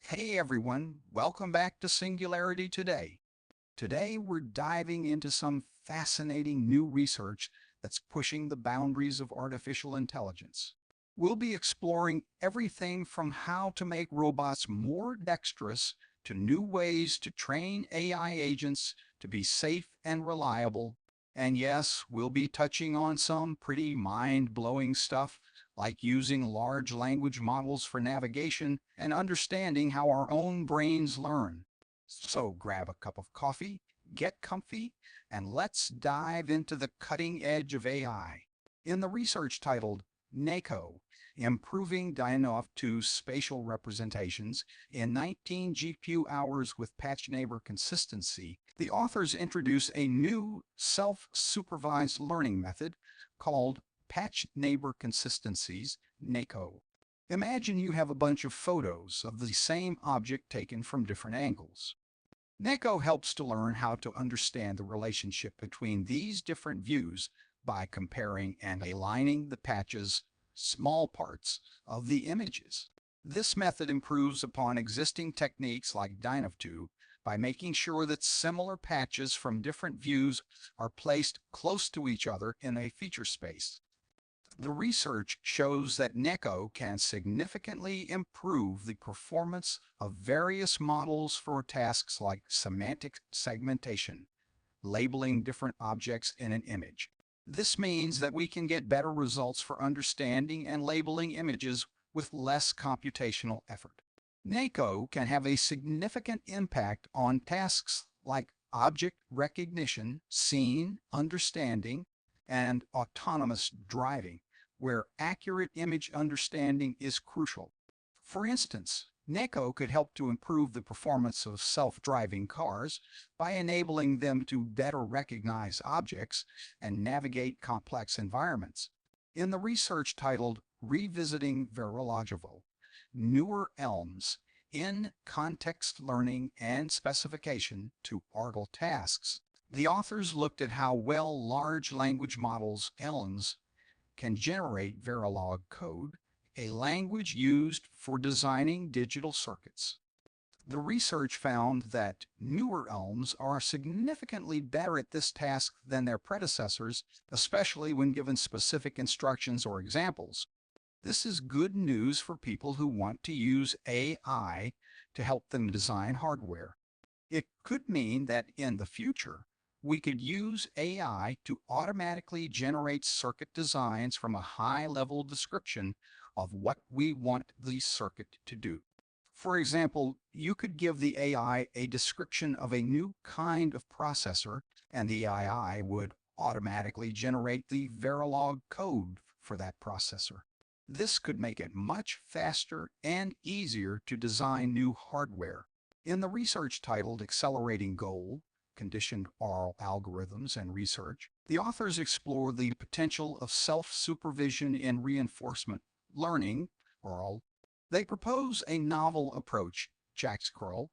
Hey everyone, welcome back to Singularity today. Today we're diving into some fascinating new research that's pushing the boundaries of artificial intelligence. We'll be exploring everything from how to make robots more dexterous to new ways to train AI agents to be safe and reliable. And yes, we'll be touching on some pretty mind-blowing stuff like using large language models for navigation and understanding how our own brains learn. So grab a cup of coffee, get comfy, and let's dive into the cutting edge of AI. In the research titled NeCo, Improving Dynov2 Spatial Representations in 19 GPU Hours with Patch Neighbor Consistency, the authors introduce a new self-supervised learning method called Patch Neighbor Consistencies, NeCo. Imagine you have a bunch of photos of the same object taken from different angles. NeCo helps to learn how to understand the relationship between these different views by comparing and aligning the patches, small parts, of the images. This method improves upon existing techniques like Dynov2 by making sure that similar patches from different views are placed close to each other in a feature space. The research shows that NeCo can significantly improve the performance of various models for tasks like semantic segmentation, labeling different objects in an image. This means that we can get better results for understanding and labeling images with less computational effort. NeCo can have a significant impact on tasks like object recognition, scene understanding, and autonomous driving, where accurate image understanding is crucial. For instance, NeCo could help to improve the performance of self-driving cars by enabling them to better recognize objects and navigate complex environments. In the research titled Revisiting VerilogEval, Newer LLMs in Context Learning and Specification to Argle Tasks, the authors looked at how well large language models, LLMs, can generate Verilog code, a language used for designing digital circuits. The research found that newer LLMs are significantly better at this task than their predecessors, especially when given specific instructions or examples. This is good news for people who want to use AI to help them design hardware. It could mean that in the future, we could use AI to automatically generate circuit designs from a high-level description of what we want the circuit to do. For example, you could give the AI a description of a new kind of processor, and the AI would automatically generate the Verilog code for that processor. This could make it much faster and easier to design new hardware. In the research titled Accelerating Goal, Conditioned Oral Algorithms and Research, the authors explore the potential of self-supervision in reinforcement learning, ORAL. They propose a novel approach, JAX-curl,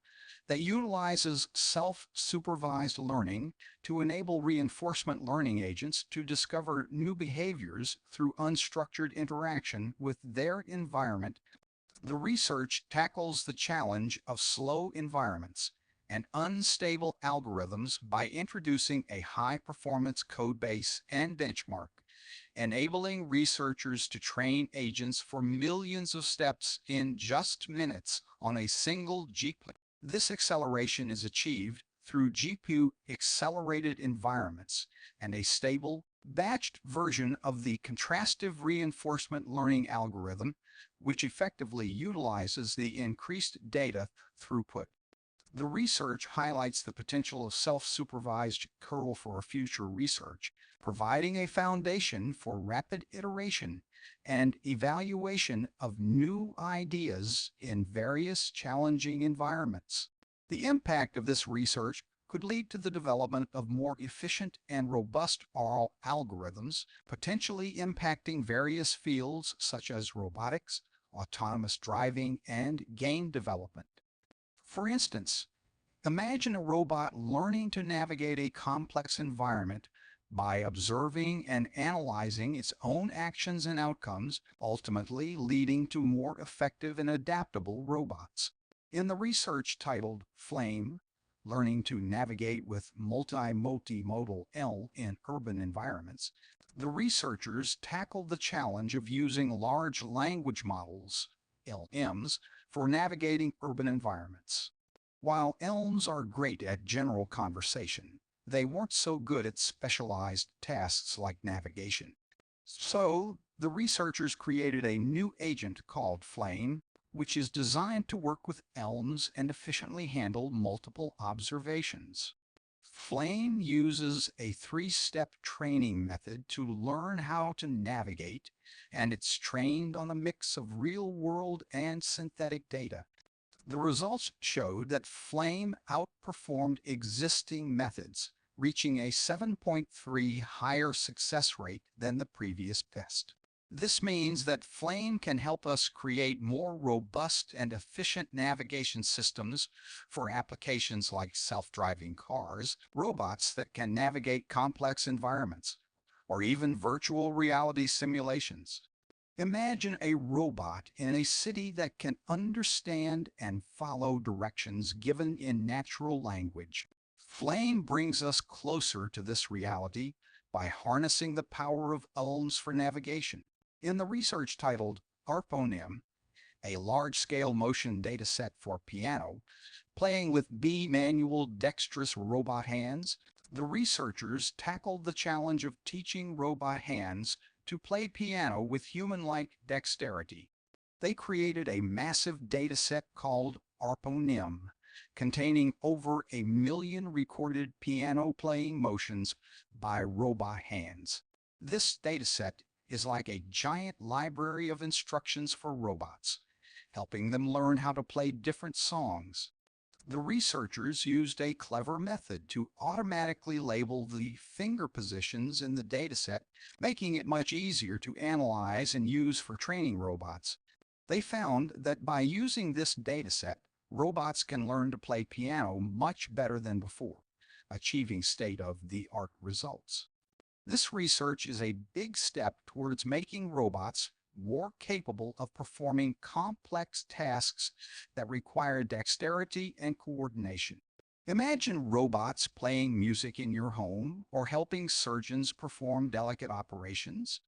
that utilizes self-supervised learning to enable reinforcement learning agents to discover new behaviors through unstructured interaction with their environment. The research tackles the challenge of slow environments and unstable algorithms by introducing a high-performance codebase and benchmark, enabling researchers to train agents for millions of steps in just minutes on a single GPU. This acceleration is achieved through GPU-accelerated environments and a stable, batched version of the contrastive reinforcement learning algorithm, which effectively utilizes the increased data throughput. The research highlights the potential of self-supervised curl for future research, providing a foundation for rapid iteration and evaluation of new ideas in various challenging environments. The impact of this research could lead to the development of more efficient and robust oral algorithms, potentially impacting various fields such as robotics, autonomous driving, and game development. For instance, imagine a robot learning to navigate a complex environment by observing and analyzing its own actions and outcomes, ultimately leading to more effective and adaptable robots. In the research titled Flame, Learning to Navigate with Multimodal L in Urban Environments, the researchers tackled the challenge of using large language models, LLMs, for navigating urban environments. While LLMs are great at general conversation, they weren't so good at specialized tasks like navigation. So, the researchers created a new agent called Flame, which is designed to work with LLMs and efficiently handle multiple observations. Flame uses a three-step training method to learn how to navigate, and it's trained on a mix of real-world and synthetic data. The results showed that Flame outperformed existing methods, reaching a 7.3 higher success rate than the previous test. This means that Flame can help us create more robust and efficient navigation systems for applications like self-driving cars, robots that can navigate complex environments, or even virtual reality simulations. Imagine a robot in a city that can understand and follow directions given in natural language. Flame brings us closer to this reality by harnessing the power of LLMs for navigation. In the research titled Automaton, a large-scale motion dataset for piano, playing with manual dexterous robot hands, the researchers tackled the challenge of teaching robot hands to play piano with human-like dexterity. They created a massive dataset called Automaton, containing over 1 million recorded piano-playing motions by robot hands. This dataset is like a giant library of instructions for robots, helping them learn how to play different songs. The researchers used a clever method to automatically label the finger positions in the dataset, making it much easier to analyze and use for training robots. They found that by using this dataset, robots can learn to play piano much better than before, achieving state-of-the-art results. This research is a big step towards making robots more capable of performing complex tasks that require dexterity and coordination. Imagine robots playing music in your home or helping surgeons perform delicate operations.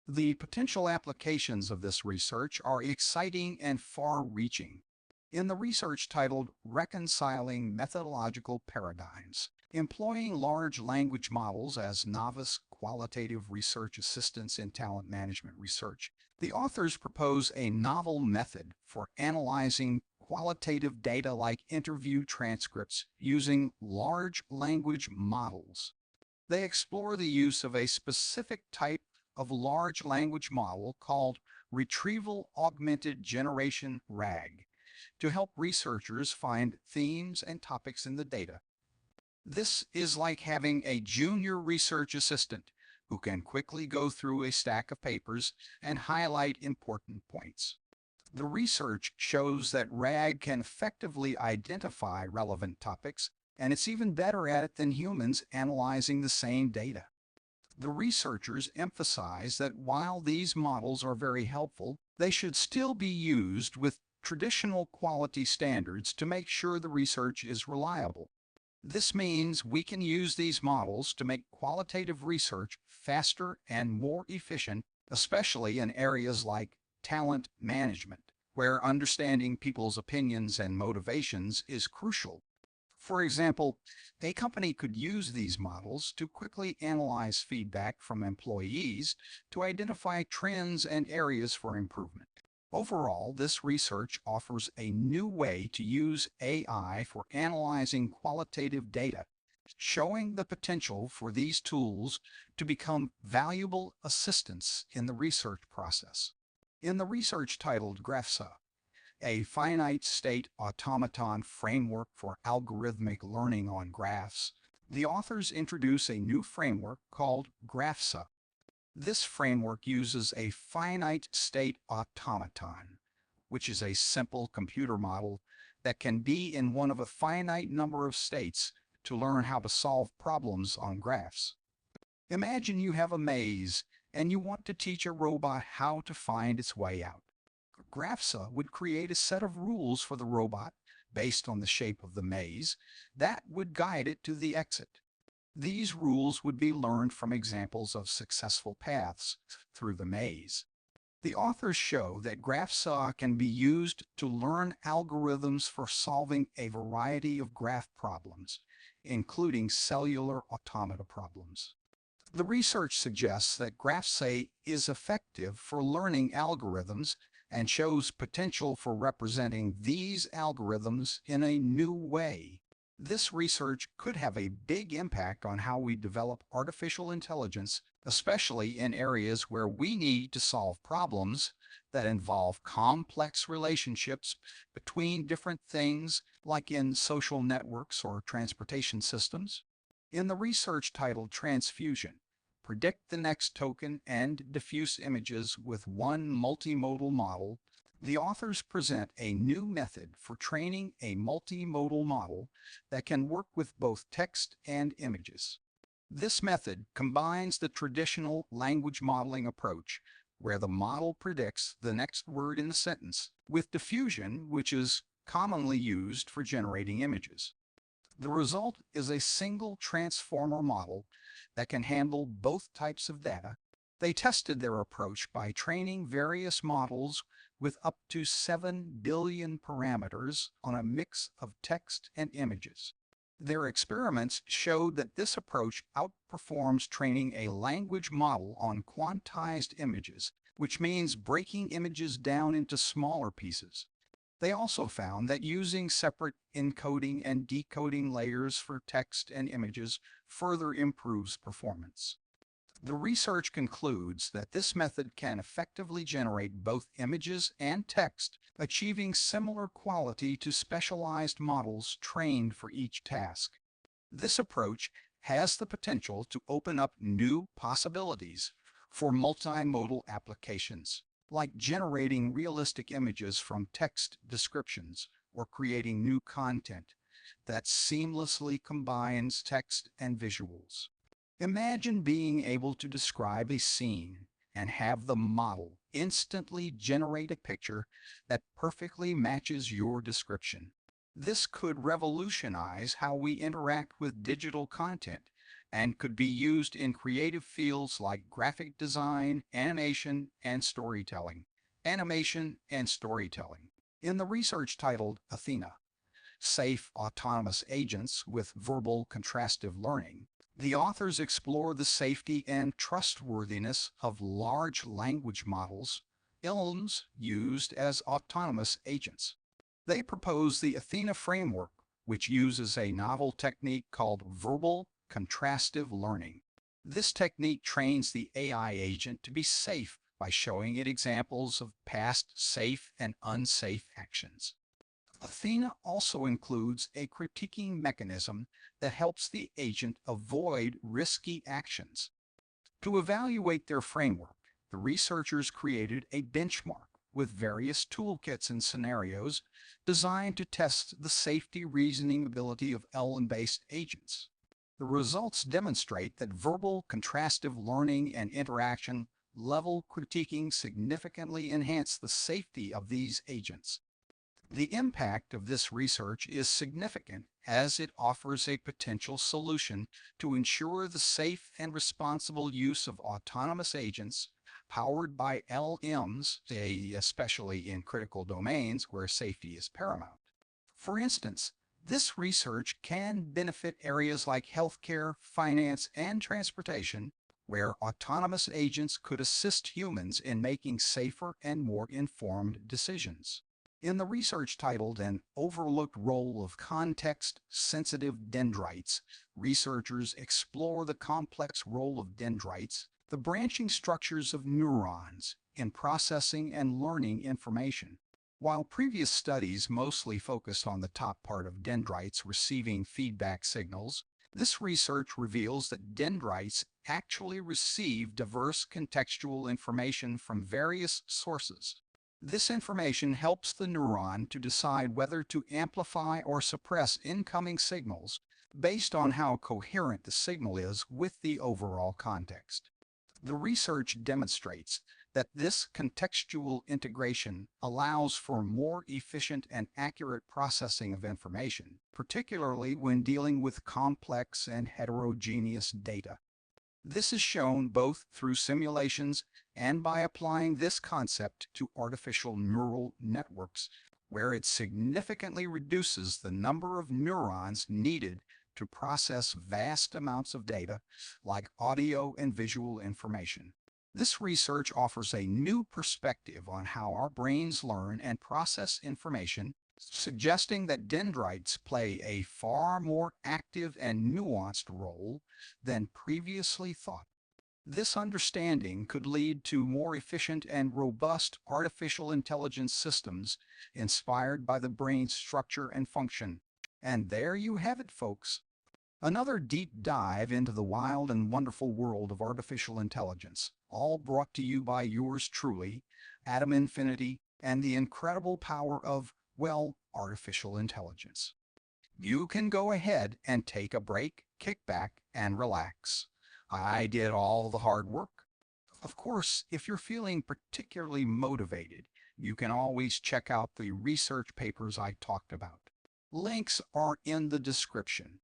The potential applications of this research are exciting and far-reaching. In the research titled Reconciling Methodological Paradigms, employing large language models as novice qualitative research assistants in talent management research, the authors propose a novel method for analyzing qualitative data like interview transcripts using large language models. They explore the use of a specific type of large language model called Retrieval Augmented Generation RAG to help researchers find themes and topics in the data. This is like having a junior research assistant who can quickly go through a stack of papers and highlight important points. The research shows that RAG can effectively identify relevant topics, and it's even better at it than humans analyzing the same data. The researchers emphasize that while these models are very helpful, they should still be used with traditional quality standards to make sure the research is reliable. This means we can use these models to make qualitative research faster and more efficient, especially in areas like talent management, where understanding people's opinions and motivations is crucial. For example, a company could use these models to quickly analyze feedback from employees to identify trends and areas for improvement. Overall, this research offers a new way to use AI for analyzing qualitative data, showing the potential for these tools to become valuable assistants in the research process. In the research titled GraphFSA, a finite state automaton framework for algorithmic learning on graphs, the authors introduce a new framework called GraphFSA. This framework uses a finite state automaton, which is a simple computer model that can be in one of a finite number of states to learn how to solve problems on graphs. Imagine you have a maze and you want to teach a robot how to find its way out. GraphFSA would create a set of rules for the robot based on the shape of the maze that would guide it to the exit. These rules would be learned from examples of successful paths through the maze. The authors show that GraphFSA can be used to learn algorithms for solving a variety of graph problems, including cellular automata problems. The research suggests that GraphFSA is effective for learning algorithms and shows potential for representing these algorithms in a new way. This research could have a big impact on how we develop artificial intelligence, especially in areas where we need to solve problems that involve complex relationships between different things, like in social networks or transportation systems. In the research titled Transfusion, Predict the Next Token and Diffuse Images with One Multimodal Model, the authors present a new method for training a multimodal model that can work with both text and images. This method combines the traditional language modeling approach, where the model predicts the next word in the sentence, with diffusion, which is commonly used for generating images. The result is a single transformer model that can handle both types of data. They tested their approach by training various models with up to 7 billion parameters on a mix of text and images. Their experiments showed that this approach outperforms training a language model on quantized images, which means breaking images down into smaller pieces. They also found that using separate encoding and decoding layers for text and images further improves performance. The research concludes that this method can effectively generate both images and text, achieving similar quality to specialized models trained for each task. This approach has the potential to open up new possibilities for multimodal applications, like generating realistic images from text descriptions or creating new content that seamlessly combines text and visuals. Imagine being able to describe a scene and have the model instantly generate a picture that perfectly matches your description. This could revolutionize how we interact with digital content and could be used in creative fields like graphic design, animation, and storytelling. In the research titled Athena, Safe Autonomous Agents with Verbal Contrastive Learning, the authors explore the safety and trustworthiness of large language models, LLMs, used as autonomous agents. They propose the Athena framework, which uses a novel technique called verbal contrastive learning. This technique trains the AI agent to be safe by showing it examples of past safe and unsafe actions. Athena also includes a critiquing mechanism that helps the agent avoid risky actions. To evaluate their framework, the researchers created a benchmark with various toolkits and scenarios designed to test the safety reasoning ability of LLM-based agents. The results demonstrate that verbal contrastive learning and interaction level critiquing significantly enhance the safety of these agents. The impact of this research is significant as it offers a potential solution to ensure the safe and responsible use of autonomous agents powered by LLMs, especially in critical domains where safety is paramount. For instance, this research can benefit areas like healthcare, finance, and transportation, where autonomous agents could assist humans in making safer and more informed decisions. In the research titled An Overlooked Role of Context-Sensitive Dendrites, researchers explore the complex role of dendrites, the branching structures of neurons, in processing and learning information. While previous studies mostly focused on the top part of dendrites receiving feedback signals, this research reveals that dendrites actually receive diverse contextual information from various sources. This information helps the neuron to decide whether to amplify or suppress incoming signals based on how coherent the signal is with the overall context. The research demonstrates that this contextual integration allows for more efficient and accurate processing of information, particularly when dealing with complex and heterogeneous data. This is shown both through simulations and by applying this concept to artificial neural networks, where it significantly reduces the number of neurons needed to process vast amounts of data, like audio and visual information. This research offers a new perspective on how our brains learn and process information, suggesting that dendrites play a far more active and nuanced role than previously thought. This understanding could lead to more efficient and robust artificial intelligence systems inspired by the brain's structure and function. And there you have it, folks. Another deep dive into the wild and wonderful world of artificial intelligence, all brought to you by yours truly, Atom Infinity, and the incredible power of, well, artificial intelligence. You can go ahead and take a break, kick back, and relax. I did all the hard work. Of course, if you're feeling particularly motivated, you can always check out the research papers I talked about. Links are in the description.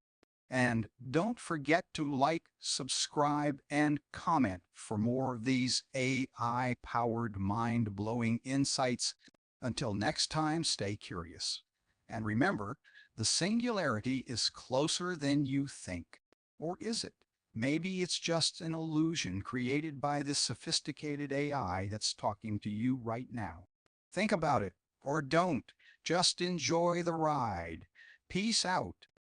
And don't forget to like, subscribe, and comment for more of these AI-powered mind-blowing insights. Until next time, stay curious. And remember, the singularity is closer than you think. Or is it? Maybe it's just an illusion created by this sophisticated AI that's talking to you right now. Think about it, or don't. Just enjoy the ride. Peace out.